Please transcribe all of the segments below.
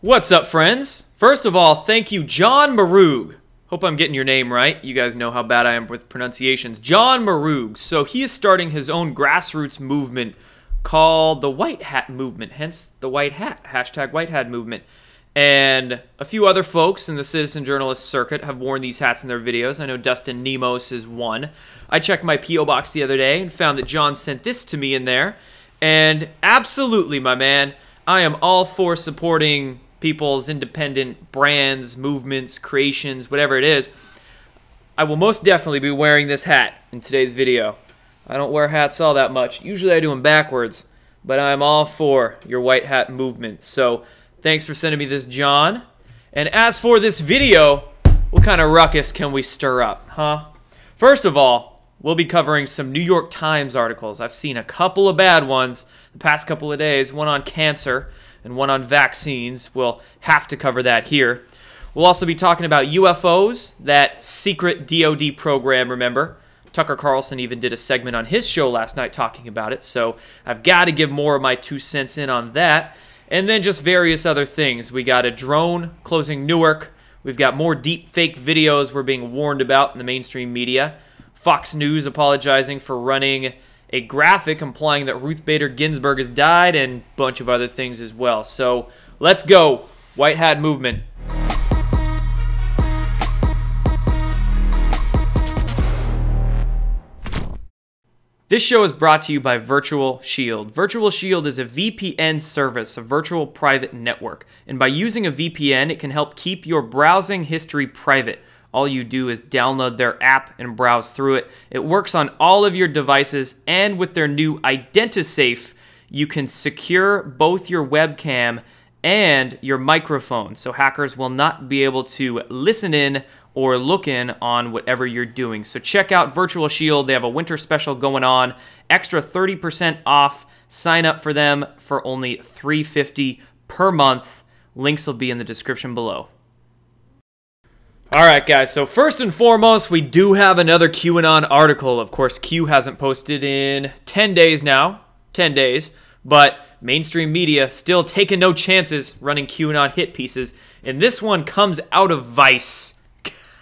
What's up, friends? First of all, thank you, John Maroog. Hope I'm getting your name right. You guys know how bad I am with pronunciations. John Maroog. So he is starting his own grassroots movement called the White Hat Movement, hence the White Hat, hashtag White Hat Movement. And a few other folks in the citizen journalist circuit have worn these hats in their videos. I know Dustin Nemos is one. I checked my P.O. box the other day and found that John sent this to me in there. And absolutely, my man, I am all for supporting people's independent brands, movements, creations, whatever it is. I will most definitely be wearing this hat in today's video. I don't wear hats all that much. Usually I do them backwards, but I'm all for your White Hat movement. So thanks for sending me this, John. And as for this video, what kind of ruckus can we stir up, huh? First of all, we'll be covering some New York Times articles. I've seen a couple of bad ones the past couple of days, one on cancer and one on vaccines. We'll have to cover that here. We'll also be talking about UFOs, that secret DoD program, remember? Tucker Carlson even did a segment on his show last night talking about it, so I've got to give more of my 2 cents in on that. And then just various other things. We got a drone closing Newark. We've got more deep fake videos we're being warned about in the mainstream media. Fox News apologizing for running a graphic implying that Ruth Bader Ginsburg has died, and a bunch of other things as well. So let's go. White Hat Movement. This show is brought to you by Virtual Shield. Virtual Shield is a VPN service, a virtual private network. And by using a VPN, it can help keep your browsing history private. All you do is download their app and browse through it. It works on all of your devices, and with their new IdentiSafe, you can secure both your webcam and your microphone, so hackers will not be able to listen in or look in on whatever you're doing. So check out Virtual Shield. They have a winter special going on, extra 30% off. Sign up for them for only $3.50 per month. Links will be in the description below. All right, guys, so first and foremost, we do have another QAnon article. Of course, Q hasn't posted in 10 days now, 10 days, but mainstream media still taking no chances running QAnon hit pieces, and this one comes out of Vice.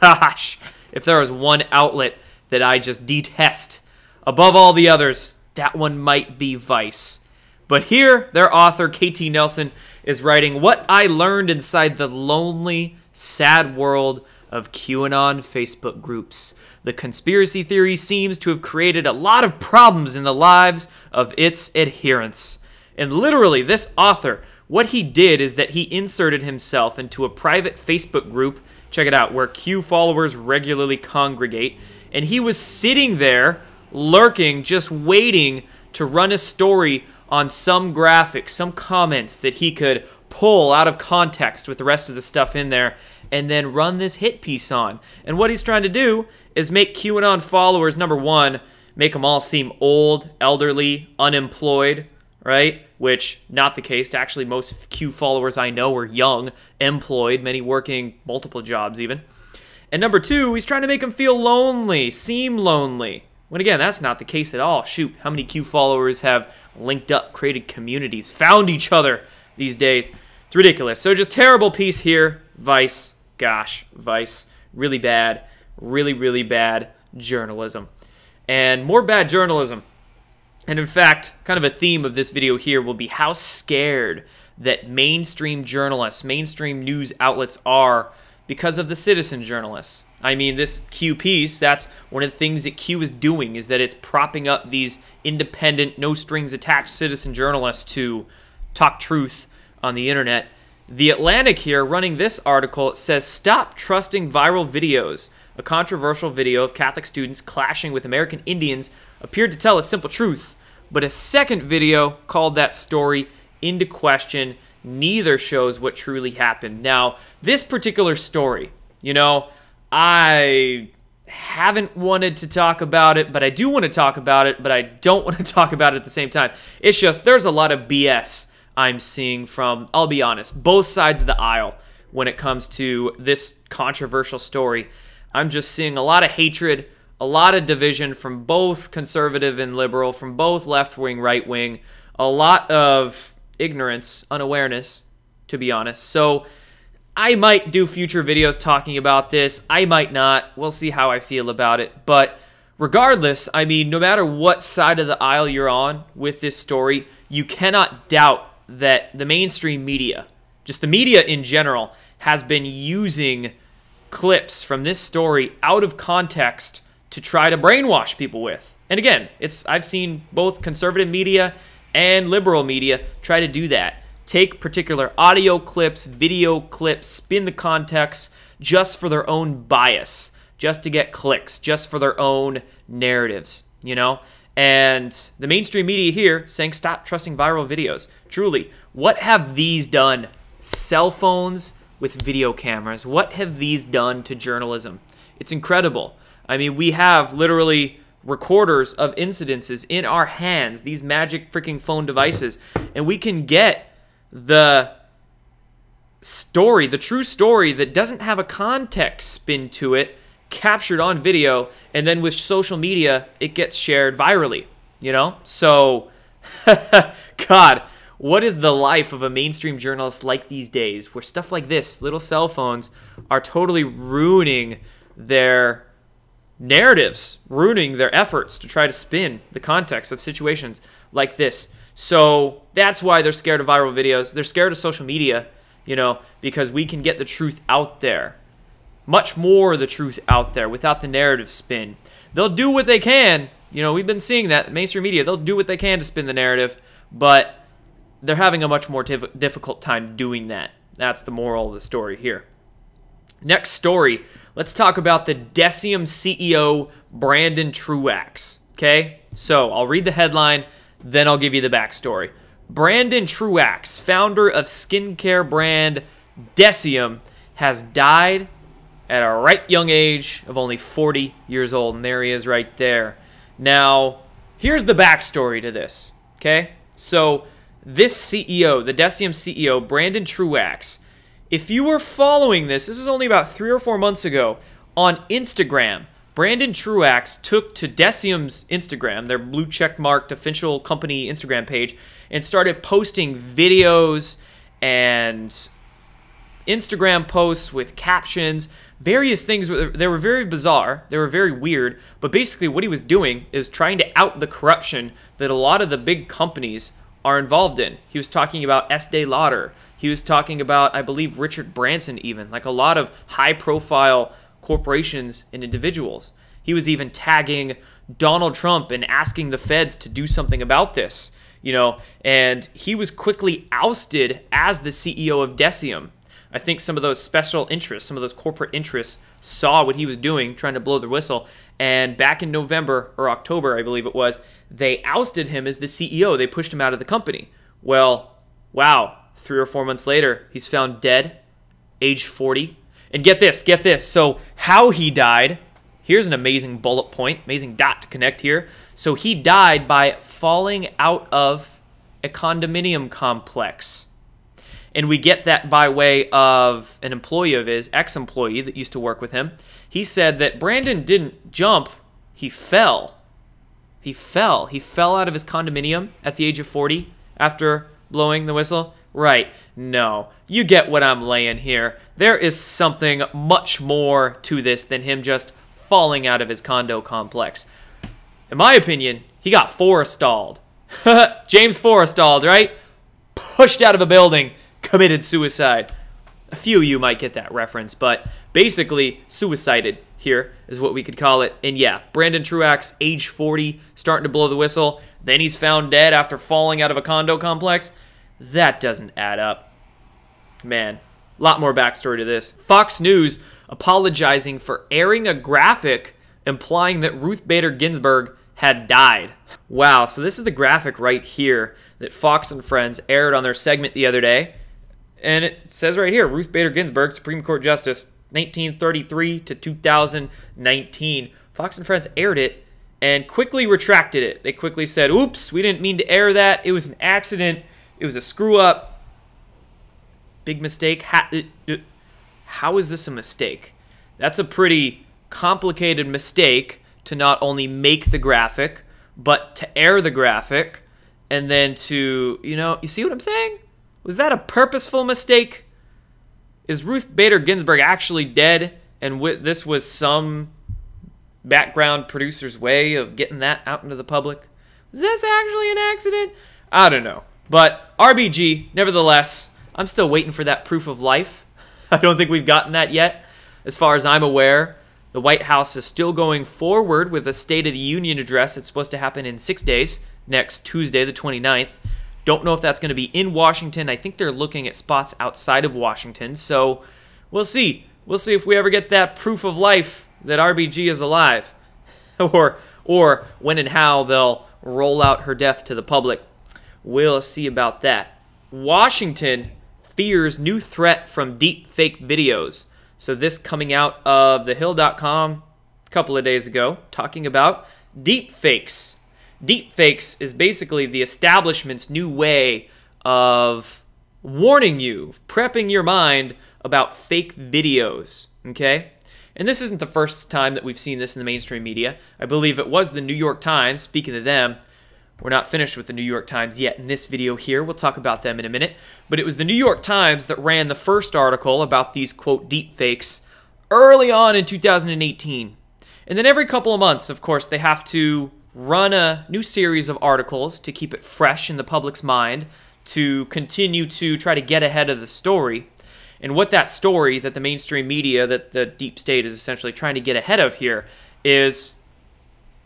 Gosh, if there was one outlet that I just detest above all the others, that one might be Vice. But here, their author, KT Nelson, is writing, "What I learned inside the lonely, sad world of QAnon Facebook groups. The conspiracy theory seems to have created a lot of problems in the lives of its adherents." And literally, this author, what he did is that he inserted himself into a private Facebook group, check it out, where Q followers regularly congregate, and he was sitting there, lurking, just waiting to run a story on some graphic, some comments that he could pull out of context with the rest of the stuff in there, and then run this hit piece on. And what he's trying to do is make QAnon followers, number one, make them all seem old, elderly, unemployed, right? Which, not the case. Actually, most Q followers I know are young, employed, many working multiple jobs even. And number two, he's trying to make them feel lonely, seem lonely. When again, that's not the case at all. Shoot, how many Q followers have linked up, created communities, found each other these days? It's ridiculous. So just terrible piece here. Vice. Gosh, Vice. Really bad. Really, really bad journalism. And more bad journalism. And in fact, kind of a theme of this video here will be how scared that mainstream journalists, mainstream news outlets are because of the citizen journalists. I mean, this Q piece, that's one of the things that Q is doing, is that it's propping up these independent, no-strings-attached citizen journalists to talk truth on the internet. The Atlantic here, running this article, says, "Stop trusting viral videos. A controversial video of Catholic students clashing with American Indians appeared to tell a simple truth, but a second video called that story into question. Neither shows what truly happened." Now, this particular story, you know, I haven't wanted to talk about it, but I do want to talk about it, but I don't want to talk about it at the same time. It's just, there's a lot of BS I'm seeing from, I'll be honest, both sides of the aisle when it comes to this controversial story. I'm just seeing a lot of hatred, a lot of division from both conservative and liberal, from both left-wing, right-wing, a lot of ignorance, unawareness, to be honest. So I might do future videos talking about this. I might not. We'll see how I feel about it. But regardless, I mean, no matter what side of the aisle you're on with this story, you cannot doubt that the mainstream media, just the media in general, has been using clips from this story out of context to try to brainwash people with. And again, I've seen both conservative media and liberal media try to do that. Take particular audio clips, video clips, spin the context just for their own bias, just to get clicks, just for their own narratives, you know? And the mainstream media here saying stop trusting viral videos. Truly, what have these done? Cell phones with video cameras. What have these done to journalism? It's incredible. I mean, we have literally recorders of incidences in our hands, these magic freaking phone devices, and we can get the story, the true story that doesn't have a context spin to it, captured on video, and then with social media, it gets shared virally, you know? So, God, what is the life of a mainstream journalist like these days, where stuff like this, little cell phones, are totally ruining their narratives, ruining their efforts to try to spin the context of situations like this. So that's why they're scared of viral videos. They're scared of social media, you know, because we can get the truth out there. Much more of the truth out there without the narrative spin. They'll do what they can. You know, we've been seeing that. Mainstream media, they'll do what they can to spin the narrative, but they're having a much more difficult time doing that. That's the moral of the story here. Next story, let's talk about the Deciem CEO, Brandon Truax. Okay, so I'll read the headline, then I'll give you the backstory. Brandon Truax, founder of skincare brand Deciem, has died at a right young age of only 40 years old, and there he is right there. Now, here's the backstory to this, okay? So, this CEO, the Deciem CEO, Brandon Truax, if you were following this was only about 3 or 4 months ago, on Instagram, Brandon Truax took to Deciem's Instagram, their blue check-marked official company Instagram page, and started posting videos and Instagram posts with captions, various things. They were very bizarre, they were very weird, but basically what he was doing is trying to out the corruption that a lot of the big companies are involved in. He was talking about Estee Lauder. He was talking about, I believe, Richard Branson even, like a lot of high-profile corporations and individuals. He was even tagging Donald Trump and asking the feds to do something about this, you know, and he was quickly ousted as the CEO of Deciem. I think some of those special interests, some of those corporate interests saw what he was doing, trying to blow the whistle, and back in November or October, I believe it was, they ousted him as the CEO. They pushed him out of the company. Well, wow, 3 or 4 months later, he's found dead, age 40. And get this. So how he died, here's an amazing bullet point, amazing dot to connect here. So he died by falling out of a condominium complex. And we get that by way of an employee of his, ex-employee that used to work with him. He said that Brandon didn't jump, he fell. He fell out of his condominium at the age of 40 after blowing the whistle. Right, no, you get what I'm laying here. There is something much more to this than him just falling out of his condo complex. In my opinion, he got forestalled. James Forestalled, right? Pushed out of a building, committed suicide. A few of you might get that reference, but basically suicided here is what we could call it. And yeah, Brandon Truax, age 40, starting to blow the whistle. Then he's found dead after falling out of a condo complex. That doesn't add up. Man, a lot more backstory to this. Fox News apologizing for airing a graphic implying that Ruth Bader Ginsburg had died. Wow, so this is the graphic right here that Fox and Friends aired on their segment the other day. And it says right here, Ruth Bader Ginsburg, Supreme Court Justice, 1933 to 2019. Fox and Friends aired it and quickly retracted it. They quickly said, oops, we didn't mean to air that. It was an accident. It was a screw-up. Big mistake. How is this a mistake? That's a pretty complicated mistake to not only make the graphic, but to air the graphic, and then to, you know, you see what I'm saying? Was that a purposeful mistake? Is Ruth Bader Ginsburg actually dead, and this was some background producer's way of getting that out into the public? Is this actually an accident? I don't know. But RBG, nevertheless, I'm still waiting for that proof of life. I don't think we've gotten that yet. As far as I'm aware, the White House is still going forward with a State of the Union address. It's supposed to happen in 6 days, next Tuesday, the 29th. Don't know if that's going to be in Washington. I think they're looking at spots outside of Washington. So we'll see. We'll see if we ever get that proof of life that RBG is alive. or when and how they'll roll out her death to the public. We'll see about that. Washington fears new threat from deep fake videos. So this coming out of thehill.com a couple of days ago, talking about deep fakes. Deep fakes is basically the establishment's new way of warning you, prepping your mind about fake videos, okay? And this isn't the first time that we've seen this in the mainstream media. I believe it was the New York Times. Speaking of them, we're not finished with the New York Times yet in this video here. We'll talk about them in a minute. But it was the New York Times that ran the first article about these, quote, deep fakes early on in 2018. And then every couple of months, of course, they have to run a new series of articles to keep it fresh in the public's mind, to continue to try to get ahead of the story. And what that story that the mainstream media, that the deep state is essentially trying to get ahead of here, is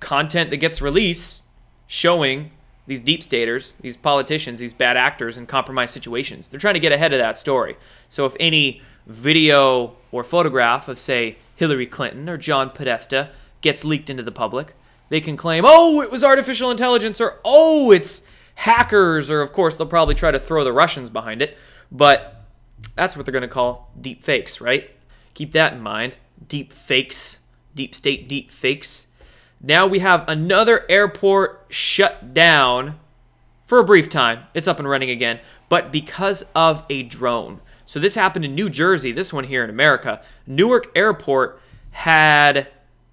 content that gets released showing these deep staters, these politicians, these bad actors in compromised situations. They're trying to get ahead of that story. So if any video or photograph of, say, Hillary Clinton or John Podesta gets leaked into the public, they can claim, oh, it was artificial intelligence, or oh, it's hackers, or of course they'll probably try to throw the Russians behind it. But that's what they're going to call deep fakes, right? Keep that in mind. Deep fakes, deep state deep fakes. Now we have another airport shut down for a brief time. It's up and running again, but because of a drone. So this happened in New Jersey, this one here in America. Newark Airport had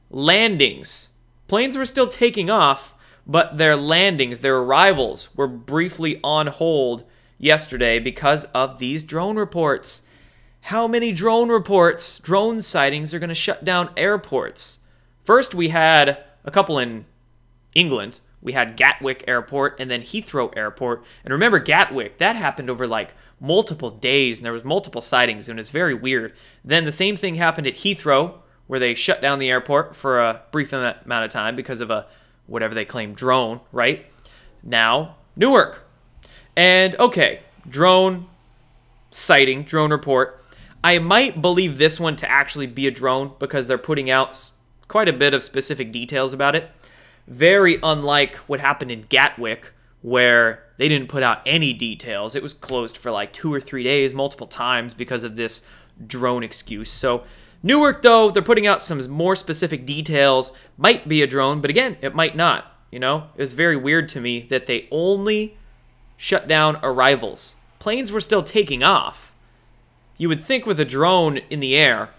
landings. Planes were still taking off, but their landings, their arrivals, were briefly on hold yesterday because of these drone reports. How many drone reports, drone sightings are going to shut down airports? First, we had a couple in England. We had Gatwick Airport and then Heathrow Airport. And remember Gatwick, that happened over like multiple days, and there was multiple sightings, and it's very weird. Then the same thing happened at Heathrow, where they shut down the airport for a brief amount of time because of a, whatever they claim, drone, right? Now, Newark. And, okay, drone sighting, drone report. I might believe this one to actually be a drone because they're putting out quite a bit of specific details about it. Very unlike what happened in Gatwick, where they didn't put out any details. It was closed for like 2 or 3 days, multiple times because of this drone excuse. So Newark, though, they're putting out some more specific details. Might be a drone, but again, it might not. You know, it was very weird to me that they only shut down arrivals. Planes were still taking off. You would think with a drone in the air,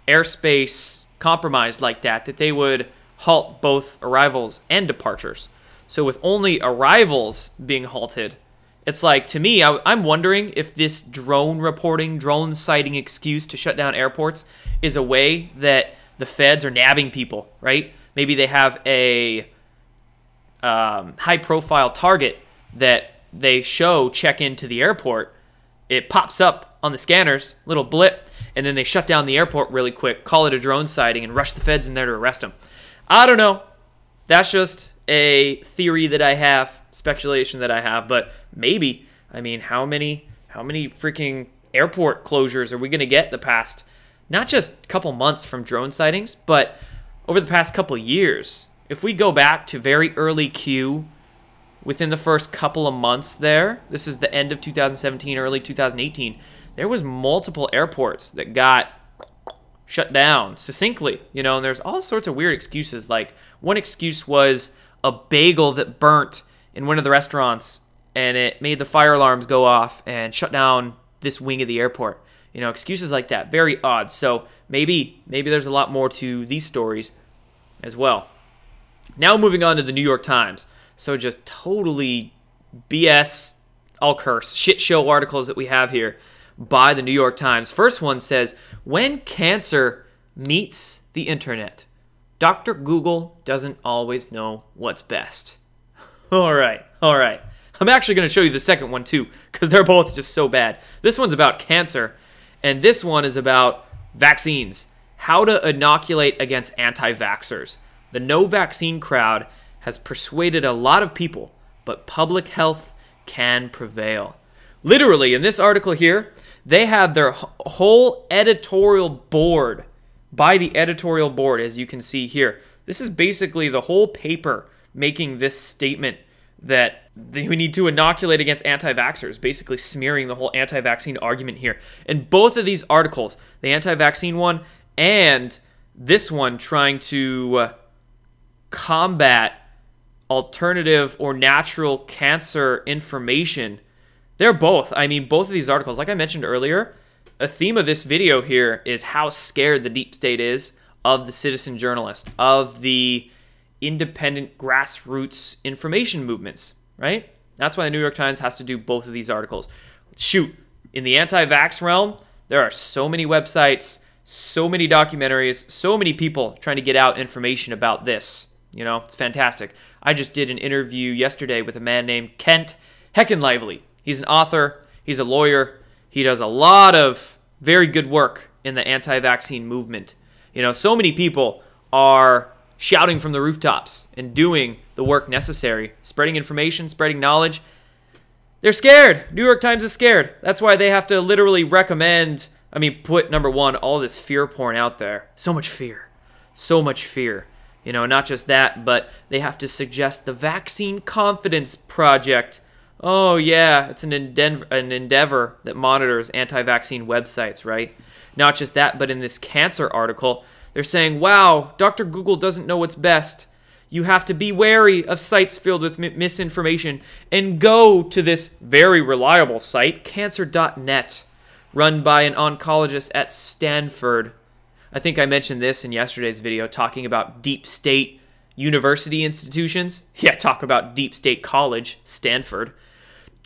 airspace compromised like that, that they would halt both arrivals and departures. So with only arrivals being halted, it's like, to me, I'm wondering if this drone reporting, drone sighting excuse to shut down airports is a way that the feds are nabbing people, right? Maybe they have a high-profile target that they show check into the airport. It pops up on the scanners, little blip, and then they shut down the airport really quick, call it a drone sighting, and rush the feds in there to arrest them. I don't know. That's just a theory that I have, speculation that I have, but maybe. I mean, how many freaking airport closures are we going to get the past, not just a couple months from drone sightings, but over the past couple years? If we go back to very early Q, within the first couple of months there, this is the end of 2017, early 2018, there was multiple airports that got shut down succinctly, you know, and there's all sorts of weird excuses. Like, one excuse was a bagel that burnt in one of the restaurants, and it made the fire alarms go off and shut down this wing of the airport. You know, excuses like that, very odd. So maybe there's a lot more to these stories as well. Now moving on to the New York Times. So just totally BS I'll curse, shit show articles that we have here by the New York Times. First one says, when cancer meets the internet, Dr. Google doesn't always know what's best. All right. I'm actually going to show you the second one too, because they're both just so bad. This one's about cancer, and this one is about vaccines. How to inoculate against anti-vaxxers. The no vaccine crowd has persuaded a lot of people, but public health can prevail. Literally, in this article here, they had their whole editorial board, by the editorial board, as you can see here. This is basically the whole paper making this statement that we need to inoculate against anti-vaxxers, basically smearing the whole anti-vaccine argument here. And both of these articles, the anti-vaccine one and this one trying to combat alternative or natural cancer information, they're both, both of these articles, like I mentioned earlier, a theme of this video here is how scared the deep state is of the citizen journalist, of the independent grassroots information movements, right? That's why the New York Times has to do both of these articles. Shoot, in the anti-vax realm, there are so many websites, so many documentaries, so many people trying to get out information about this. You know, it's fantastic. I just did an interview yesterday with a man named Kent Heckenlively. He's an author, he's a lawyer, he does a lot of very good work in the anti-vaccine movement. You know, so many people are shouting from the rooftops and doing the work necessary, spreading information, spreading knowledge. They're scared. New York Times is scared. That's why they have to literally recommend, put number one, all this fear porn out there. So much fear. So much fear. You know, not just that, but they have to suggest the Vaccine Confidence Project. Oh, yeah, it's an endeavor that monitors anti-vaccine websites, right? Not just that, but in this cancer article, they're saying, wow, Dr. Google doesn't know what's best. You have to be wary of sites filled with misinformation and go to this very reliable site, cancer.net, run by an oncologist at Stanford. I think I mentioned this in yesterday's video, talking about deep state university institutions. Yeah, talk about deep state college, Stanford.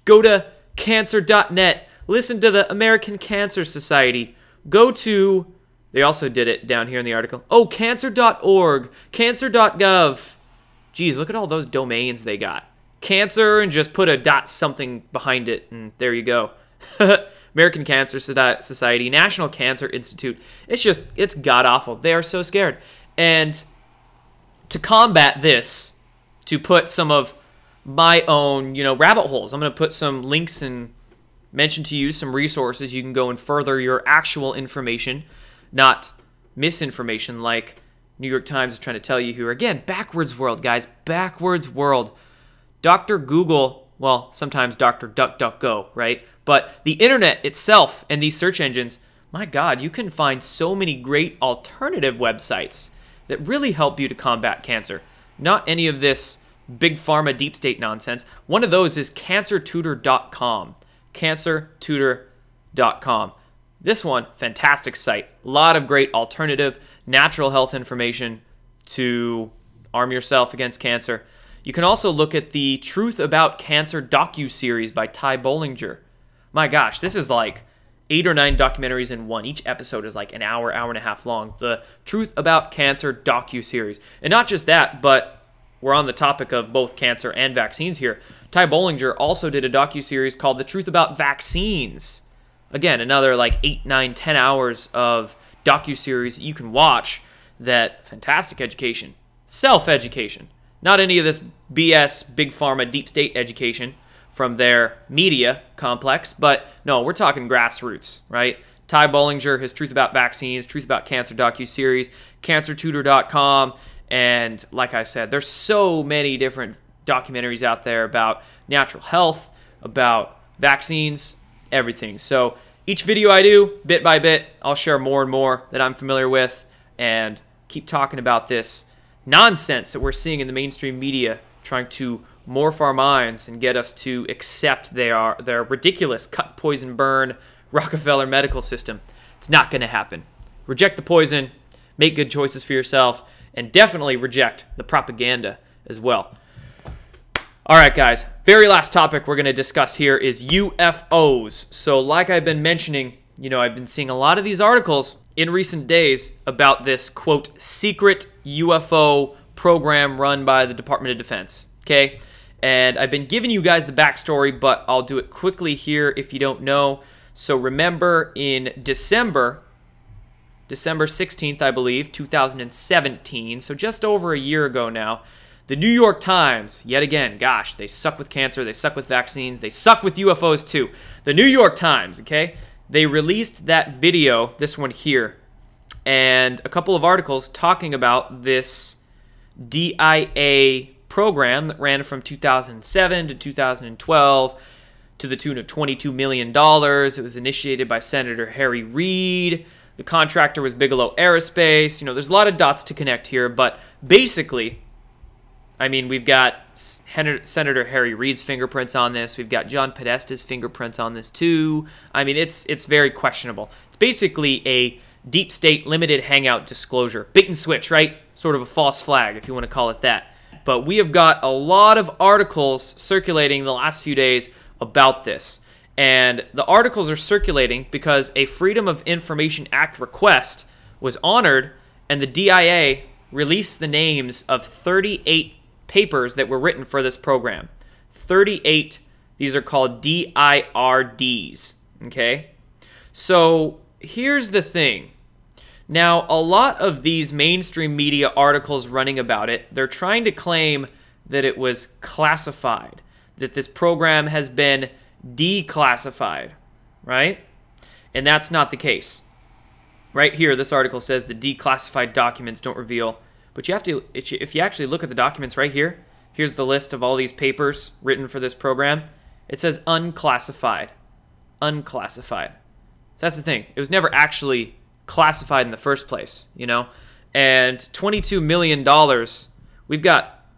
Go to cancer.net. Listen to the American Cancer Society. Go to, they also did it down here in the article. Oh, cancer.org, cancer.gov. Geez, look at all those domains they got. Cancer and just put a dot something behind it, and there you go. American Cancer Society, National Cancer Institute. It's god-awful. They are so scared. And to combat this, to put some of my own, rabbit holes, I'm going to put some links and mention to you some resources you can go and further your actual information, not misinformation like New York Times is trying to tell you here. Again, backwards world, guys. Backwards world. Dr. Google, well, sometimes Dr. DuckDuckGo, right? But the internet itself and these search engines, my God, you can find so many great alternative websites that really help you to combat cancer. Not any of this big pharma deep state nonsense. One of those is cancertutor.com. Cancertutor.com. This one, fantastic site. A lot of great alternative natural health information to arm yourself against cancer. You can also look at the Truth About Cancer docu-series by Ty Bollinger. My gosh, this is like 8 or 9 documentaries in one. Each episode is like an hour, hour and a half long. The Truth About Cancer docu-series. And not just that, but we're on the topic of both cancer and vaccines here. Ty Bollinger also did a docu-series called The Truth About Vaccines. Again, another like 8, 9, 10 hours of docu-series you can watch. That fantastic education. Self-education. Not any of this BS, big pharma, deep state education from their media complex, but no, we're talking grassroots, right? Ty Bollinger, his Truth About Vaccines, Truth About Cancer docu-series, cancertutor.com, and like I said, there's so many different documentaries out there about natural health, about vaccines, everything. So each video I do, bit by bit, I'll share more and more that I'm familiar with and keep talking about this nonsense that we're seeing in the mainstream media, trying to morph our minds and get us to accept their ridiculous cut, poison, burn Rockefeller medical system. It's not going to happen. Reject the poison, make good choices for yourself, and definitely reject the propaganda as well. All right, guys, very last topic we're going to discuss here is UFOs. So like I've been mentioning, I've been seeing a lot of these articles in recent days about this, quote, secret UFO program run by the Department of Defense, okay? And I've been giving you guys the backstory, but I'll do it quickly here if you don't know. So remember in December 16th, I believe, 2017, so just over a year ago now, the New York Times, yet again, gosh, they suck with cancer, they suck with vaccines, they suck with UFOs too. The New York Times, okay, they released that video, this one here, and a couple of articles talking about this DIA program that ran from 2007 to 2012 to the tune of $22 million. It was initiated by Senator Harry Reid. The contractor was Bigelow Aerospace. There's a lot of dots to connect here, but basically, I mean, we've got Senator Harry Reid's fingerprints on this. We've got John Podesta's fingerprints on this too. I mean, it's very questionable. It's basically a deep state limited hangout disclosure. Bait and switch, right? Sort of a false flag, if you want to call it that. But we have got a lot of articles circulating the last few days about this. And the articles are circulating because a Freedom of Information Act request was honored, and the DIA released the names of 38 papers that were written for this program. 38, these are called DIRDs, okay? So here's the thing. Now, a lot of these mainstream media articles running about it, they're trying to claim that it was classified, that this program has been declassified, right? And that's not the case. Right here, this article says the declassified documents don't reveal. But you have to, if you actually look at the documents right here, here's the list of all these papers written for this program. It says unclassified. Unclassified. So that's the thing. It was never actually classified in the first place, And $22 million, we've got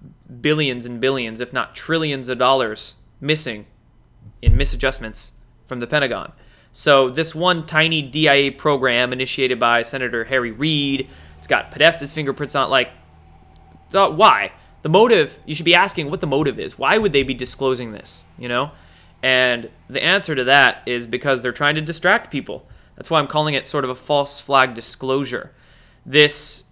billions and billions, if not trillions of dollars missing in misadjustments from the Pentagon. So this one tiny DIA program initiated by Senator Harry Reid, it's got Podesta's fingerprints on it. So why? The motive, you should be asking what the motive is. Why would they be disclosing this, And the answer to that is because they're trying to distract people. That's why I'm calling it sort of a false flag disclosure. This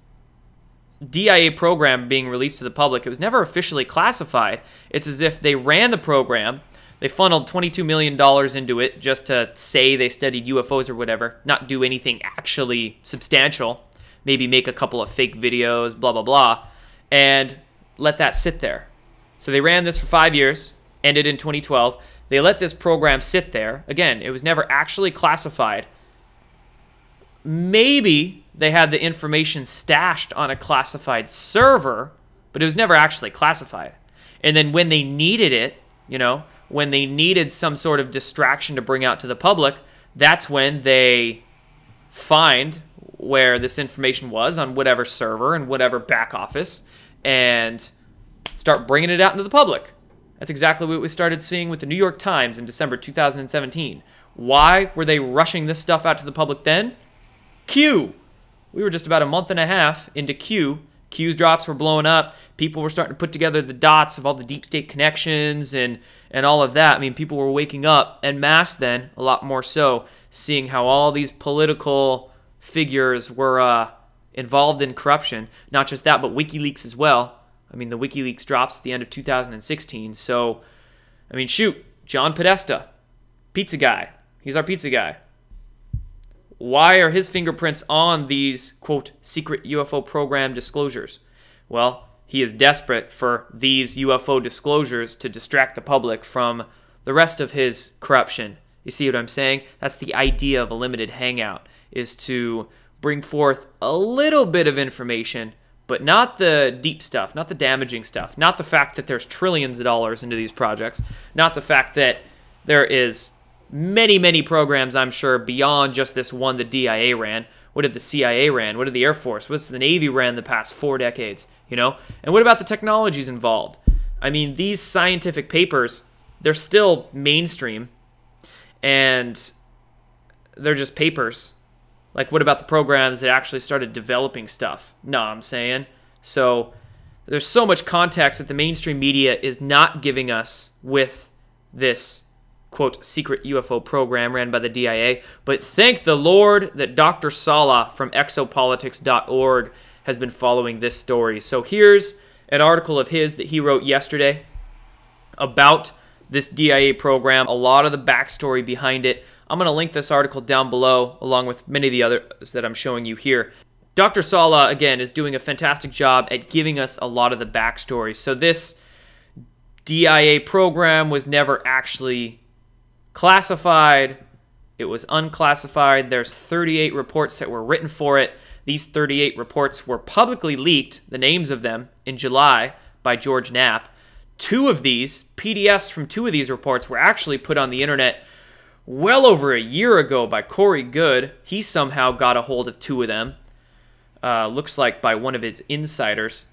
DIA program being released to the public, it was never officially classified. It's as if they ran the program, they funneled $22 million into it just to say they studied UFOs or whatever, not do anything actually substantial, maybe make a couple of fake videos, blah, blah, blah, and let that sit there. So they ran this for 5 years, ended in 2012. They let this program sit there. Again, it was never actually classified. Maybe they had the information stashed on a classified server, but it was never actually classified. And then when they needed it, when they needed some sort of distraction to bring out to the public, that's when they find where this information was on whatever server and whatever back office and start bringing it out into the public. That's exactly what we started seeing with the New York Times in December 2017. Why were they rushing this stuff out to the public then? Q. We were just about a month and a half into Q. Q's drops were blowing up. People were starting to put together the dots of all the deep state connections and all of that. I mean, people were waking up en masse then, a lot more so, seeing how all these political figures were involved in corruption. Not just that, but WikiLeaks as well. I mean, the WikiLeaks drops at the end of 2016. So, I mean, shoot, John Podesta, pizza guy. He's our pizza guy. Why are his fingerprints on these, quote, secret UFO program disclosures? Well, he is desperate for these UFO disclosures to distract the public from the rest of his corruption. You see what I'm saying? That's the idea of a limited hangout, is to bring forth a little bit of information, but not the deep stuff, not the damaging stuff, not the fact that there's trillions of dollars into these projects, not the fact that there is many, many programs, I'm sure, beyond just this one the DIA ran. What did the CIA ran? What did the Air Force? What's the Navy ran the past 4 decades? And what about the technologies involved? I mean, these scientific papers, they're still mainstream, and they're just papers. Like, what about the programs that actually started developing stuff? No, I'm saying. So There's so much context that the mainstream media is not giving us with this, quote, secret UFO program ran by the DIA. But thank the Lord that Dr. Sala from exopolitics.org has been following this story. So here's an article of his that he wrote yesterday about this DIA program, a lot of the backstory behind it. I'm going to link this article down below, along with many of the others that I'm showing you here. Dr. Sala, again, is doing a fantastic job at giving us a lot of the backstory. So this DIA program was never actually classified. It was unclassified. There's 38 reports that were written for it. These 38 reports were publicly leaked, the names of them, in July by George Knapp. Two of these, PDFs from two of these reports, were actually put on the internet well over a year ago by Corey Goode. He somehow got a hold of two of them. Looks like by one of his insiders,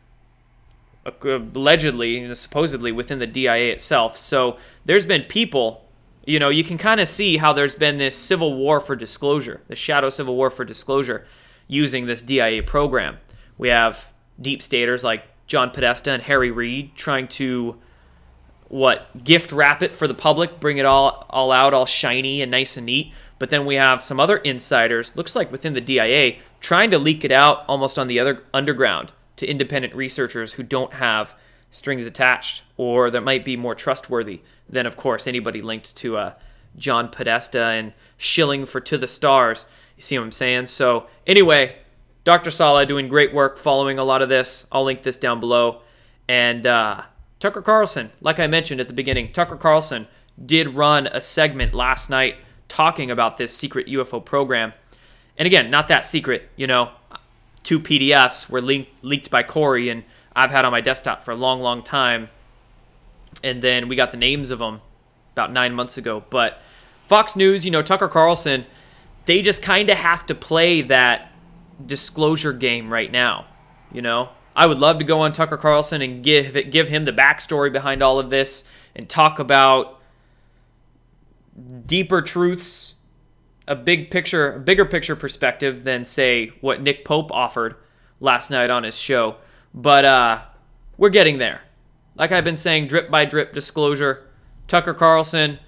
allegedly, supposedly within the DIA itself. So there's been people, you can kind of see how there's been this civil war for disclosure, the shadow civil war for disclosure using this DIA program. We have deep staters like John Podesta and Harry Reid trying to, gift wrap it for the public, bring it all out, all shiny and nice and neat. But then we have some other insiders, looks like within the DIA, trying to leak it out almost on the other underground to independent researchers who don't have strings attached or that might be more trustworthy than, of course, anybody linked to John Podesta and shilling for To the Stars. You see what I'm saying? So anyway, Dr. Sala doing great work following a lot of this. I'll link this down below. And Tucker Carlson, like I mentioned at the beginning, Tucker Carlson did run a segment last night talking about this secret UFO program. And again, not that secret, two PDFs were leaked by Corey, and I've had on my desktop for a long, long time. And then we got the names of them about 9 months ago. But Fox News, Tucker Carlson, they just kind of have to play that disclosure game right now. I would love to go on Tucker Carlson and give him the backstory behind all of this and talk about deeper truths, a bigger picture perspective than, say, what Nick Pope offered last night on his show. But we're getting there. Like I've been saying, drip by drip disclosure. Tucker Carlson,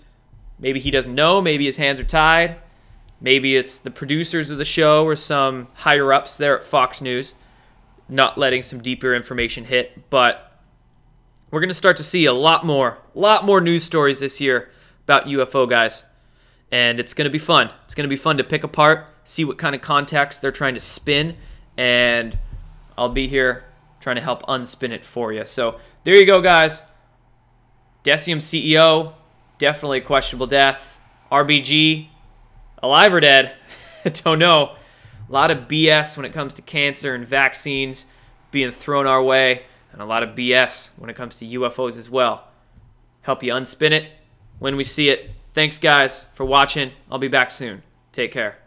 maybe he doesn't know, maybe his hands are tied. Maybe it's the producers of the show or some higher-ups there at Fox News not letting some deeper information hit. But we're going to start to see a lot more news stories this year about UFO guys. And it's going to be fun. It's going to be fun to pick apart, see what kind of context they're trying to spin, and I'll be here trying to help unspin it for you. So there you go, guys. Deciem CEO, definitely a questionable death. RBG, alive or dead? Don't know. A lot of BS when it comes to cancer and vaccines being thrown our way, and a lot of BS when it comes to UFOs as well. Help you unspin it when we see it. Thanks, guys, for watching. I'll be back soon. Take care.